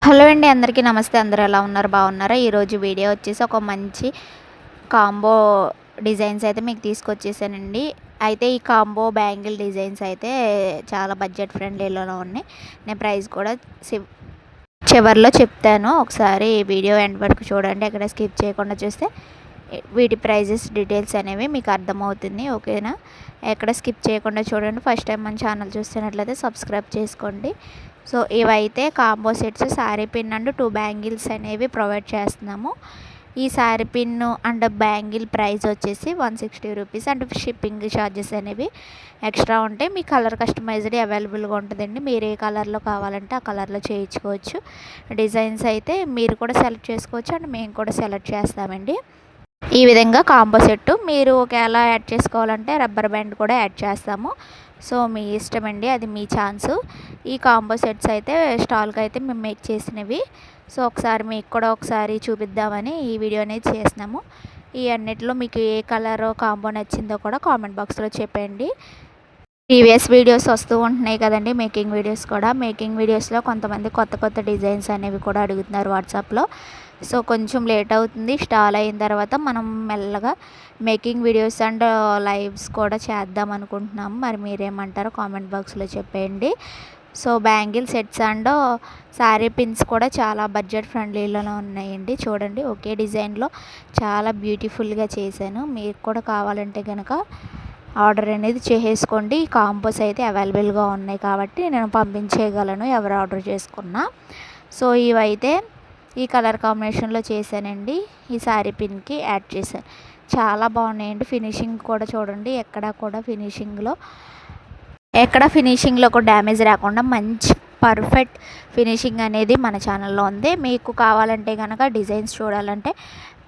Hello అండి, అందరికీ నమస్తే. అందరూ ఎలా ఉన్నారు? బాగున్నారా? ఈరోజు వీడియో వచ్చేసి ఒక మంచి కాంబో డిజైన్స్ అయితే మీకు తీసుకొచ్చేసానండి. అయితే ఈ కాంబో బ్యాంగిల్ డిజైన్స్ అయితే చాలా బడ్జెట్ ఫ్రెండ్లీలో ఉన్నాయి. నేను ప్రైస్ కూడా చివర్లో చెప్తాను. ఒకసారి వీడియో ఎండ్ వరకు చూడండి, ఎక్కడ స్కిప్ చేయకుండా చూస్తే వీటి ప్రైజెస్ డీటెయిల్స్ అనేవి మీకు అర్థమవుతుంది. ఓకేనా? ఎక్కడ స్కిప్ చేయకుండా చూడండి. ఫస్ట్ టైం మన ఛానల్ చూస్తున్నట్లయితే సబ్స్క్రైబ్ చేసుకోండి. సో ఇవైతే combo sets sari pin and 2 bangles అనేవి ప్రొవైడ్ చేస్తున్నాము. ఈ sari pin and bangle price వచ్చేసి 160 రూపీస్ అండ్ షిప్పింగ్ ఛార్జెస్ అనేవి ఎక్స్ట్రా ఉంటాయి. మీ కలర్ కస్టమైజ్డ్ అవైలబుల్గా ఉంటుందండి. మీరు ఏ కలర్లో కావాలంటే ఆ కలర్లో చేయించుకోవచ్చు. డిజైన్స్ అయితే మీరు కూడా సెలెక్ట్ చేసుకోవచ్చు అండ్ మేము కూడా సెలెక్ట్ చేస్తామండి. ఈ విధంగా కాంబో సెట్టు మీరు ఒకవేళ యాడ్ చేసుకోవాలంటే రబ్బర్ బ్యాండ్ కూడా యాడ్ చేస్తాము. సో మీ ఇష్టం అండి, అది మీ ఛాన్సు. ఈ కాంబో సెట్స్ అయితే స్టాల్కి అయితే మేము మేక్ చేసినవి. సో ఒకసారి మీకు కూడా ఒకసారి చూపిద్దామని ఈ వీడియో అనేది చేసినాము. ఈ అన్నిటిలో మీకు ఏ కలర్ కాంబో నచ్చిందో కూడా కామెంట్ బాక్స్లో చెప్పండి. ప్రీవియస్ వీడియోస్ వస్తూ ఉంటున్నాయి కదండి, మేకింగ్ వీడియోస్ కూడా. మేకింగ్ వీడియోస్లో కొంతమంది కొత్త కొత్త డిజైన్స్ అనేవి కూడా అడుగుతున్నారు వాట్సాప్లో. సో కొంచెం లేట్ అవుతుంది. స్టాల్ అయిన తర్వాత మనం మెల్లగా మేకింగ్ వీడియోస్ అండ్ లైవ్స్ కూడా చేద్దాం అనుకుంటున్నాము. మరి మీరేమంటారో కామెంట్ బాక్స్లో చెప్పండి. So bangle sets and sari pins కూడా చాలా బడ్జెట్ ఫ్రెండ్లీలో ఉన్నాయండి. చూడండి, ఒకే డిజైన్లో చాలా బ్యూటిఫుల్గా చేశాను. మీకు కూడా కావాలంటే కనుక ఆర్డర్ అనేది చేసేసుకోండి. ఈ కాంబోస్ అయితే అవైలబుల్గా ఉన్నాయి కాబట్టి నేను పంపించేయగలను ఎవరు ఆర్డర్ చేసుకున్నా. సో ఇవైతే ఈ కలర్ కాంబినేషన్లో చేశానండి. ఈ శారీ పిన్కి యాడ్ చేశాను. చాలా బాగున్నాయండి. ఫినిషింగ్ కూడా చూడండి, ఎక్కడ ఫినిషింగ్లో కూడా డ్యామేజ్ రాకుండా మంచి పర్ఫెక్ట్ ఫినిషింగ్ అనేది మన ఛానల్లో ఉంది. మీకు కావాలంటే కనుక డిజైన్స్ చూడాలంటే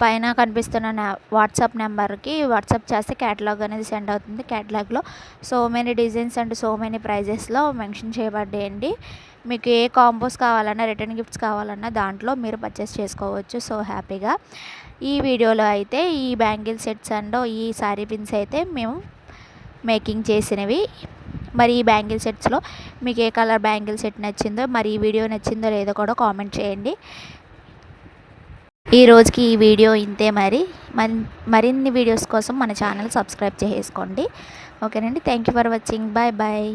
పైన కనిపిస్తున్న వాట్సాప్ నెంబర్కి వాట్సాప్ చేస్తే క్యాటలాగ్ అనేది సెండ్ అవుతుంది. క్యాటలాగ్లో so many designs and so many ప్రైజెస్లో మెన్షన్ చేయబడ్డాయండి. మీకు ఏ కాంబోస్ కావాలన్నా రిటర్న్ గిఫ్ట్స్ కావాలన్నా దాంట్లో మీరు పర్చేస్ చేసుకోవచ్చు. సో హ్యాపీగా ఈ వీడియోలో అయితే ఈ బ్యాంగిల్ సెట్స్ అండ్ ఈ శారీ పిన్స్ అయితే మేము మేకింగ్ చేసినవి. మరి ఈ బ్యాంగిల్ సెట్స్లో మీకు ఏ కలర్ బ్యాంగిల్ సెట్ నచ్చిందో, మరి ఈ వీడియో నచ్చిందో లేదో కూడా కామెంట్ చేయండి. ఈ రోజుకి ఈ వీడియో ఇంతే. మరిన్ని వీడియోస్ కోసం మన ఛానల్ సబ్స్క్రైబ్ చేసుకోండి. ఓకేనండి, thank you for watching. Bye bye.